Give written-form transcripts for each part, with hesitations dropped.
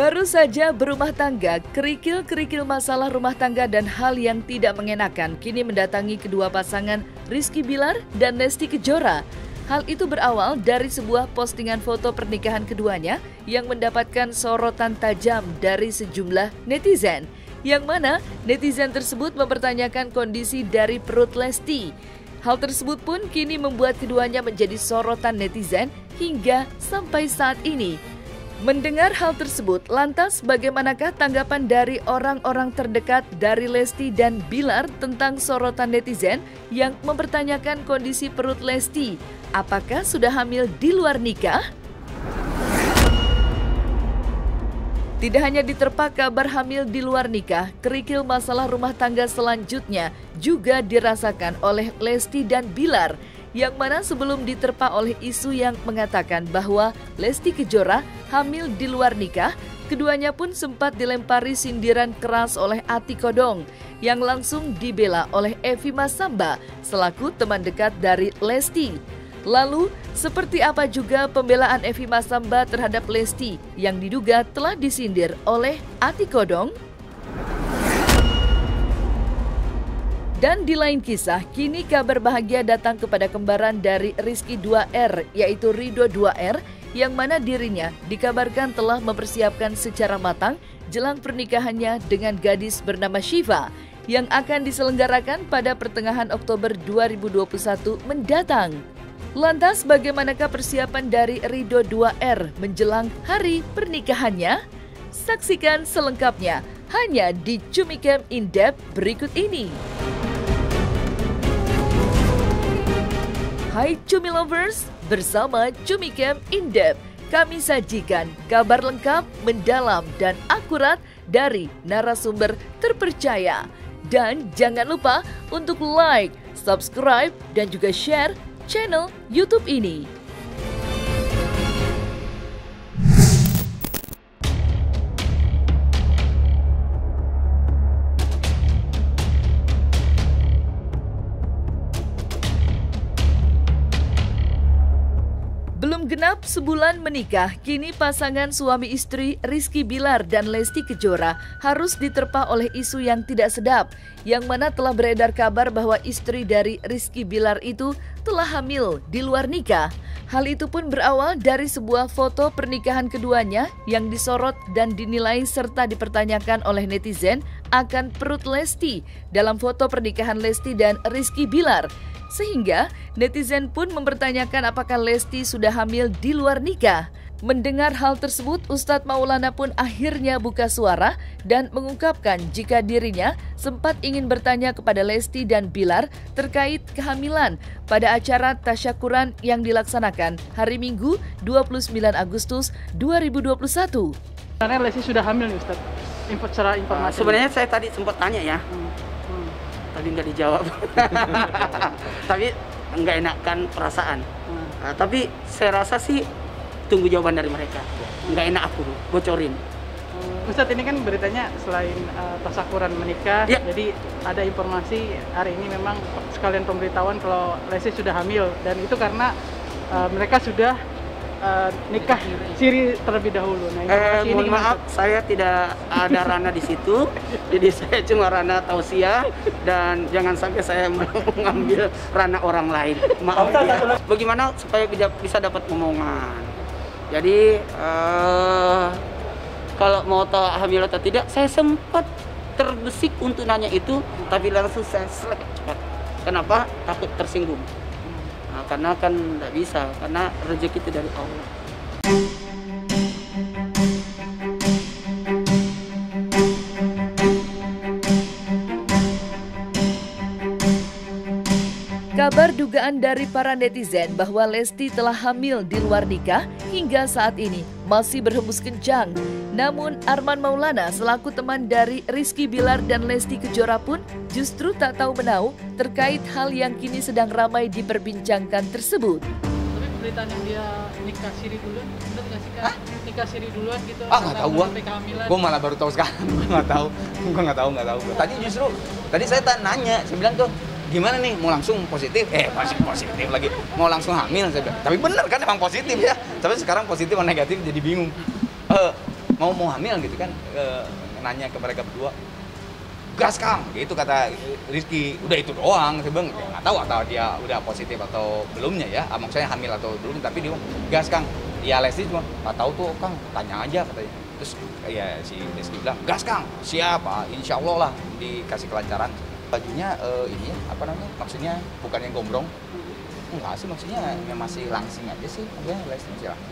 Baru saja berumah tangga, kerikil-kerikil masalah rumah tangga dan hal yang tidak mengenakan kini mendatangi kedua pasangan Rizky Bilar dan Lesti Kejora. Hal itu berawal dari sebuah postingan foto pernikahan keduanya yang mendapatkan sorotan tajam dari sejumlah netizen. Yang mana netizen tersebut mempertanyakan kondisi dari perut Lesti. Hal tersebut pun kini membuat keduanya menjadi sorotan netizen hingga sampai saat ini. Mendengar hal tersebut, lantas bagaimanakah tanggapan dari orang-orang terdekat dari Lesti dan Bilar tentang sorotan netizen yang mempertanyakan kondisi perut Lesti? Apakah sudah hamil di luar nikah? Tidak hanya diterpa kabar hamil di luar nikah, kerikil masalah rumah tangga selanjutnya juga dirasakan oleh Lesti dan Bilar. Yang mana sebelum diterpa oleh isu yang mengatakan bahwa Lesti Kejora hamil di luar nikah, keduanya pun sempat dilempari sindiran keras oleh Ati Kodong yang langsung dibela oleh Evi Masamba selaku teman dekat dari Lesti. Lalu, seperti apa juga pembelaan Evi Masamba terhadap Lesti yang diduga telah disindir oleh Ati Kodong? Dan di lain kisah, kini kabar bahagia datang kepada kembaran dari Rizky 2R, yaitu Ridho 2R, yang mana dirinya dikabarkan telah mempersiapkan secara matang jelang pernikahannya dengan gadis bernama Shiva, yang akan diselenggarakan pada pertengahan Oktober 2021 mendatang. Lantas bagaimanakah persiapan dari Ridho 2R menjelang hari pernikahannya? Saksikan selengkapnya hanya di Cumi Camp In Depth berikut ini. Hai Cumi Lovers, bersama Cumi Camp In Depth, kami sajikan kabar lengkap, mendalam, dan akurat dari narasumber terpercaya. Dan jangan lupa untuk like, subscribe, dan juga share channel YouTube ini. Belum genap sebulan menikah, kini pasangan suami istri Rizky Bilar dan Lesti Kejora harus diterpa oleh isu yang tidak sedap, yang mana telah beredar kabar bahwa istri dari Rizky Bilar itu telah hamil di luar nikah. Hal itu pun berawal dari sebuah foto pernikahan keduanya yang disorot dan dinilai serta dipertanyakan oleh netizen akan perut Lesti dalam foto pernikahan Lesti dan Rizky Bilar. Sehingga netizen pun mempertanyakan apakah Lesti sudah hamil di luar nikah. Mendengar hal tersebut, Ustadz Maulana pun akhirnya buka suara dan mengungkapkan jika dirinya sempat ingin bertanya kepada Lesti dan Bilar terkait kehamilan pada acara tasyakuran yang dilaksanakan hari Minggu 29 Agustus 2021. Sebenarnya Lesti sudah hamil nih Ustadz, secara informasi. Sebenarnya saya tadi sempat tanya ya. Tadi nggak dijawab. Tapi nggak enakkan perasaan. Tapi saya rasa sih tunggu jawaban dari mereka. Nggak enak aku bocorin. Ustadz, ini kan beritanya selain tasyakuran menikah, ya. Jadi ada informasi hari ini memang sekalian pemberitahuan kalau Lesti sudah hamil, dan itu karena mereka sudah nikah siri terlebih dahulu. Nah, mohon maaf, saya tidak ada ranah di situ, jadi saya cuma ranah tausiah dan jangan sampai saya mengambil ranah orang lain. Maaf ya. Bagaimana supaya bisa dapat omongan? Jadi kalau mau tahu hamil atau tidak, saya sempat terbesit untuk nanya itu, tapi langsung saya selek cepat. Kenapa? Takut tersinggung. Nah, karena kan nggak bisa, karena rezeki itu dari Allah. Kabar dugaan dari para netizen bahwa Lesti telah hamil di luar nikah hingga saat ini masih berhembus kencang. Namun Arman Maulana selaku teman dari Rizky Bilar dan Lesti Kejora pun justru tak tahu menau terkait hal yang kini sedang ramai diperbincangkan tersebut. Tapi pemberitaan yang dia nikah siri duluan, bener nggak sih Kak? Nikah siri duluan gitu? Nggak tahu gua malah baru tahu sekarang. Gua nggak tahu. Tadi saya nanya, saya bilang tuh, gimana nih, mau langsung positif? Positif lagi, mau langsung hamil, saya bilang. Tapi bener kan emang positif ya, tapi sekarang positif atau negatif jadi bingung. mau hamil gitu kan, nanya ke mereka berdua, gas Kang, gitu kata Rizky. Udah itu doang, saya bilang nggak tahu atau dia udah positif atau belumnya ya, maksudnya hamil atau belum, tapi dia gas Kang. Ya Lesti cuma nggak tahu tuh Kang, tanya aja katanya. Terus ya si Rizky bilang gas Kang, siapa? Insya Allah lah dikasih kelancaran. Bajunya ini apa namanya? Maksudnya bukan yang gombrong. Enggak sih, maksudnya yang masih langsing aja sih, maksudnya Lesti siapa?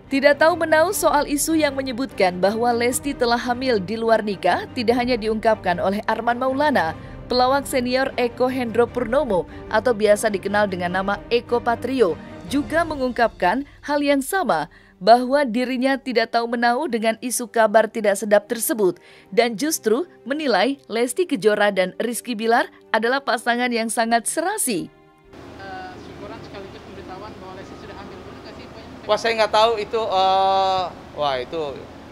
Tidak tahu menau soal isu yang menyebutkan bahwa Lesti telah hamil di luar nikah tidak hanya diungkapkan oleh Arman Maulana, pelawak senior Eko Hendro Purnomo atau biasa dikenal dengan nama Eko Patrio, juga mengungkapkan hal yang sama, bahwa dirinya tidak tahu menau dengan isu kabar tidak sedap tersebut dan justru menilai Lesti Kejora dan Rizky Bilar adalah pasangan yang sangat serasi. Syukuran sekaligus pemberitahuan bahwa Lesti sudah hamil. Benar nggak sih? Wah, saya nggak tahu itu, wah itu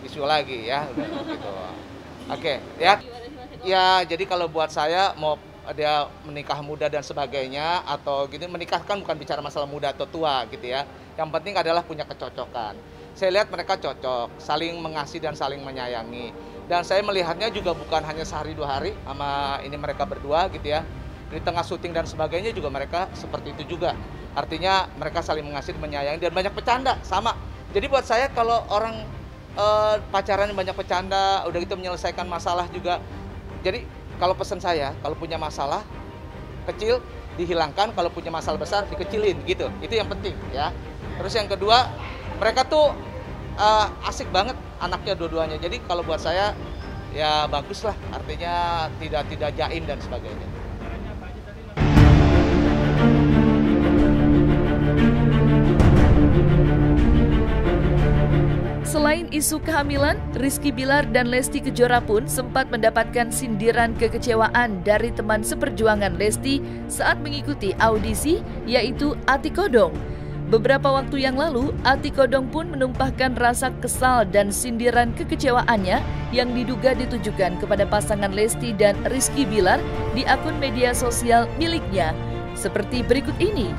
isu lagi ya, gitu. Oke, ya. Ya, jadi kalau buat saya mau dia menikah muda dan sebagainya atau gitu, menikah kan bukan bicara masalah muda atau tua gitu ya. Yang penting adalah punya kecocokan. Saya lihat mereka cocok, saling mengasihi dan saling menyayangi. Dan saya melihatnya juga bukan hanya sehari 2 hari sama ini mereka berdua gitu ya. Di tengah syuting dan sebagainya juga mereka seperti itu juga. Artinya mereka saling mengasihi, menyayangi dan banyak bercanda sama. Jadi buat saya kalau orang pacaran banyak bercanda, udah gitu menyelesaikan masalah juga. Jadi kalau pesan saya, kalau punya masalah kecil dihilangkan, kalau punya masalah besar dikecilin gitu. Itu yang penting ya. Terus yang kedua, mereka tuh asik banget anaknya dua-duanya. Jadi kalau buat saya ya bagus lah, artinya tidak jaim dan sebagainya. Selain isu kehamilan, Rizky Bilar dan Lesti Kejora pun sempat mendapatkan sindiran kekecewaan dari teman seperjuangan Lesti saat mengikuti audisi, yaitu Ati Kodong. Beberapa waktu yang lalu, Ati Kodong pun menumpahkan rasa kesal dan sindiran kekecewaannya yang diduga ditujukan kepada pasangan Lesti dan Rizky Bilar di akun media sosial miliknya. Seperti berikut ini.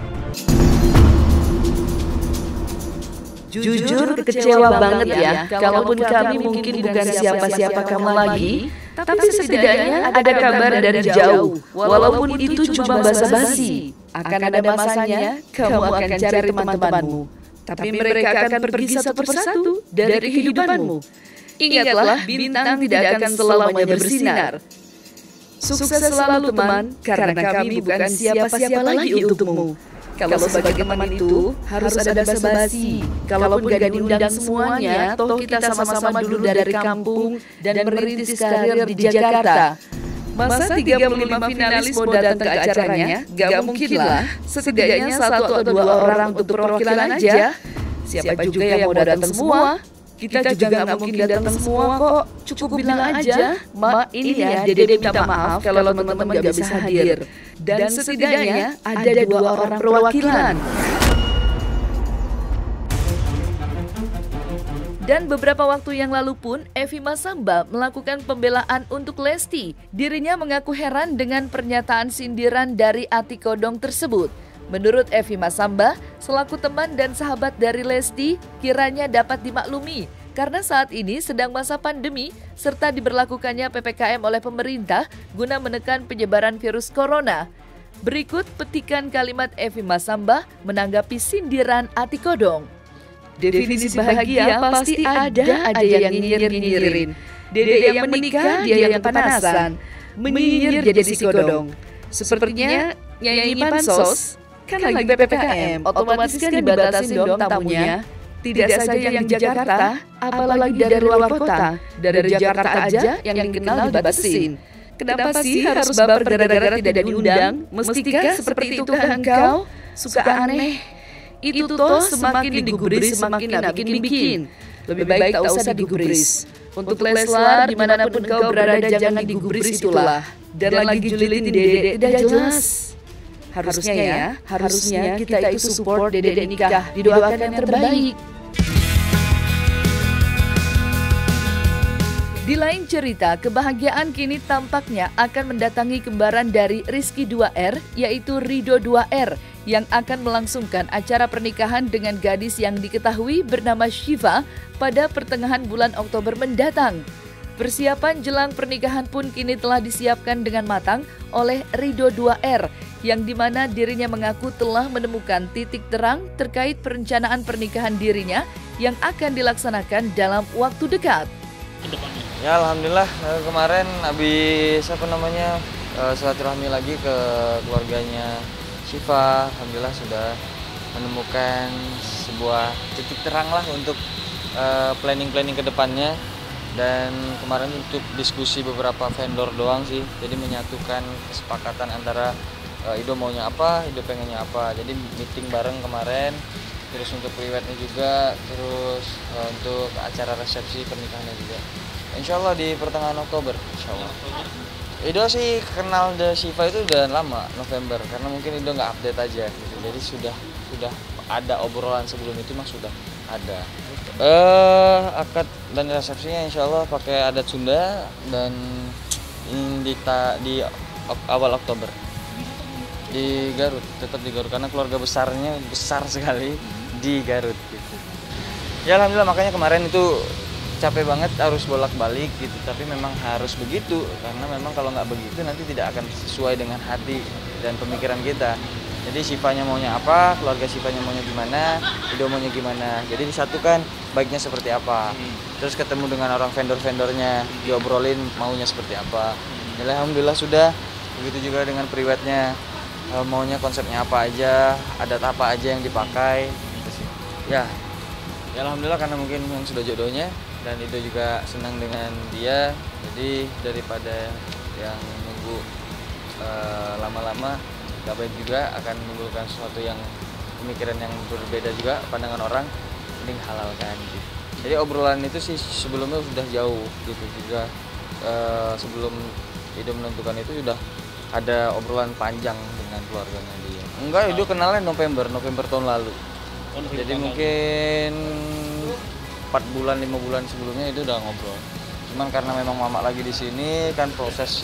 Jujur kecewa banget ya, kalaupun kami mungkin bukan siapa-siapa kamu lagi, tapi setidaknya ada kabar dari jauh, walaupun itu cuma basa-basi. Akan ada masanya kamu akan cari teman-temanmu, tapi mereka akan pergi satu persatu dari kehidupanmu. Ingatlah, bintang tidak akan selamanya bersinar. Sukses selalu teman, karena kami bukan siapa-siapa lagi untukmu. Kalau sebagai teman itu harus ada basa-basi. Kalaupun gak diundang semuanya, toh kita sama-sama dulu dari kampung dan merintis karir di Jakarta. Masa 35 finalis mau datang ke acaranya? Gak mungkin lah. Setidaknya 1 atau 2 orang untuk perwakilan aja. Siapa juga yang mau datang semua? Kita juga gak mungkin datang semua kok. Cukup bilang aja, Ma, ini ya, Dede minta maaf kalau teman-teman gak bisa hadir. Dan setidaknya ada 2 orang perwakilan. Dan beberapa waktu yang lalu pun, Evi Masamba melakukan pembelaan untuk Lesti. Dirinya mengaku heran dengan pernyataan sindiran dari Ati Kodong tersebut. Menurut Evi Masamba, selaku teman dan sahabat dari Lesti, kiranya dapat dimaklumi karena saat ini sedang masa pandemi serta diberlakukannya PPKM oleh pemerintah guna menekan penyebaran virus corona. Berikut petikan kalimat Evi Masamba menanggapi sindiran Ati Kodong. Definisi bahagia pasti ada aja yang nyinyir-nyinyirin. Dede yang menikah, dia yang kepanasan. Menyinyir jadi si Kodong. Sepertinya nyanyi pansos. Kan lagi PPKM, otomatis kan dibatasin dong tamunya. Tidak saja yang di Jakarta, apalagi dari luar kota. Dari Jakarta aja yang dikenal dibatasin. Kenapa sih harus baper gara-gara tidak diundang? Mestikah seperti itu engkau? Suka aneh. Itu toh semakin digubris semakin nak bikin-bikin. Lebih baik tak usah digubris. Untuk Leslar, dimanapun kau berada jangan digubris itulah. Dan lagi julitin Dede tidak jelas. Harusnya kita itu support Dede nikah, didoakan yang terbaik. Di lain cerita, kebahagiaan kini tampaknya akan mendatangi kembaran dari Rizky 2R, yaitu Ridho 2R, yang akan melangsungkan acara pernikahan dengan gadis yang diketahui bernama Syifa pada pertengahan bulan Oktober mendatang. Persiapan jelang pernikahan pun kini telah disiapkan dengan matang oleh Ridho 2R, yang dimana dirinya mengaku telah menemukan titik terang terkait perencanaan pernikahan dirinya yang akan dilaksanakan dalam waktu dekat. Ya alhamdulillah kemarin habis silaturahmi lagi ke keluarganya Syifa, alhamdulillah sudah menemukan sebuah titik terang lah untuk planning ke depannya. Dan kemarin untuk diskusi beberapa vendor doang sih, jadi menyatukan kesepakatan antara Ido maunya apa, Ido pengennya apa. Jadi meeting bareng kemarin, terus untuk pre-wednya juga, terus untuk acara resepsi pernikahannya juga. Insya Allah di pertengahan Oktober, insya Allah. Ido sih kenal Syifa itu udah lama, November, karena mungkin Ido nggak update aja gitu. Jadi sudah ada obrolan sebelum itu mah sudah ada. Akad dan resepsinya insya Allah pakai adat Sunda dan di awal Oktober di Garut, tetap di Garut karena keluarga besarnya besar sekali di Garut gitu. Ya alhamdulillah, makanya kemarin itu capek banget harus bolak-balik gitu, tapi memang harus begitu karena memang kalau nggak begitu nanti tidak akan sesuai dengan hati dan pemikiran kita. Jadi Syifanya maunya apa, keluarga Syifanya maunya gimana, Ido maunya gimana. Jadi disatukan baiknya seperti apa. Terus ketemu dengan orang vendor-vendornya, diobrolin maunya seperti apa. Jadi alhamdulillah sudah. Begitu juga dengan pre-wednya, maunya konsepnya apa aja, adat apa aja yang dipakai. Gitu sih. Ya alhamdulillah karena mungkin yang sudah jodohnya dan Ido juga senang dengan dia. Jadi daripada yang nunggu lama-lama, gak baik juga, akan menimbulkan sesuatu yang pemikiran yang berbeda juga pandangan orang, mending halalkan gitu. Jadi obrolan itu sih sebelumnya sudah jauh gitu juga, sebelum Ido menentukan itu sudah ada obrolan panjang dengan keluarganya dia. Enggak, Ido kenalnya November tahun lalu. Jadi mungkin 4 bulan 5 bulan sebelumnya itu udah ngobrol. Cuman karena memang mama lagi di sini kan proses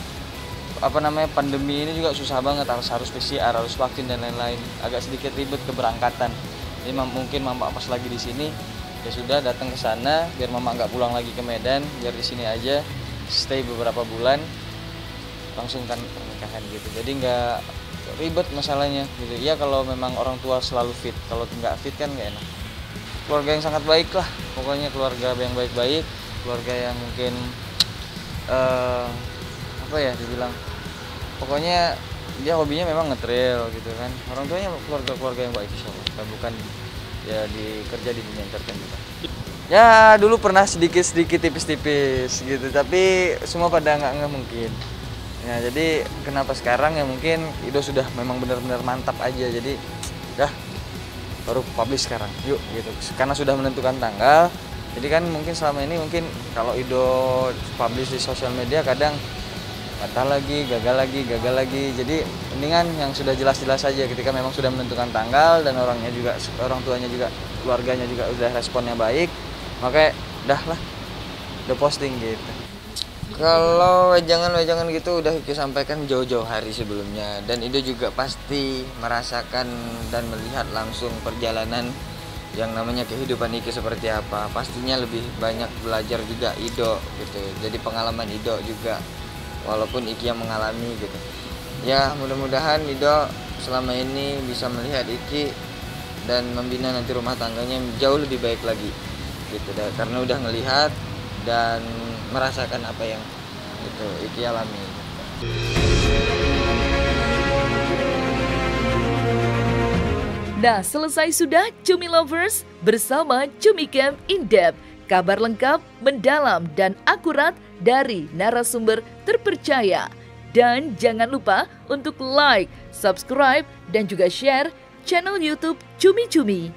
pandemi ini juga susah banget, harus PCR, harus vaksin dan lain-lain, agak sedikit ribet keberangkatan. Jadi mungkin mama pas lagi di sini ya sudah datang ke sana biar mama nggak pulang lagi ke Medan, biar di sini aja stay beberapa bulan langsung kan pernikahan gitu. Jadi nggak ribet masalahnya gitu. Iya kalau memang orang tua selalu fit, kalau nggak fit kan nggak enak. Keluarga yang sangat baik lah, pokoknya keluarga yang baik-baik, keluarga yang mungkin dibilang pokoknya dia hobinya memang ngetrail gitu kan. Orang tuanya keluarga yang baik insya Allah, bukan ya kerja di dunia entertainment. Ya dulu pernah sedikit tipis-tipis gitu, tapi semua pada nggak mungkin. Ya jadi kenapa sekarang ya mungkin Ido sudah memang benar-benar mantap aja, jadi baru publish sekarang yuk gitu, karena sudah menentukan tanggal. Jadi kan mungkin selama ini kalau Ido publish di sosial media kadang batal lagi, gagal lagi. Jadi mendingan yang sudah jelas-jelas aja ketika memang sudah menentukan tanggal dan orang tuanya juga, keluarganya juga udah responnya baik, makanya udah posting gitu. Kalau wejangan gitu udah Iki sampaikan jauh-jauh hari sebelumnya, dan Ido juga pasti merasakan dan melihat langsung perjalanan yang namanya kehidupan Iki seperti apa. Pastinya lebih banyak belajar juga Ido gitu, jadi pengalaman Ido juga walaupun Iki yang mengalami gitu. Ya mudah-mudahan Ido selama ini bisa melihat Iki dan membina nanti rumah tangganya jauh lebih baik lagi gitu, karena udah ngelihat dan merasakan apa yang itu Iki alami. Nah, selesai sudah Cumi Lovers bersama Cumi Camp In Depth. Kabar lengkap, mendalam, dan akurat dari narasumber terpercaya. Dan jangan lupa untuk like, subscribe, dan juga share channel YouTube Cumi Cumi.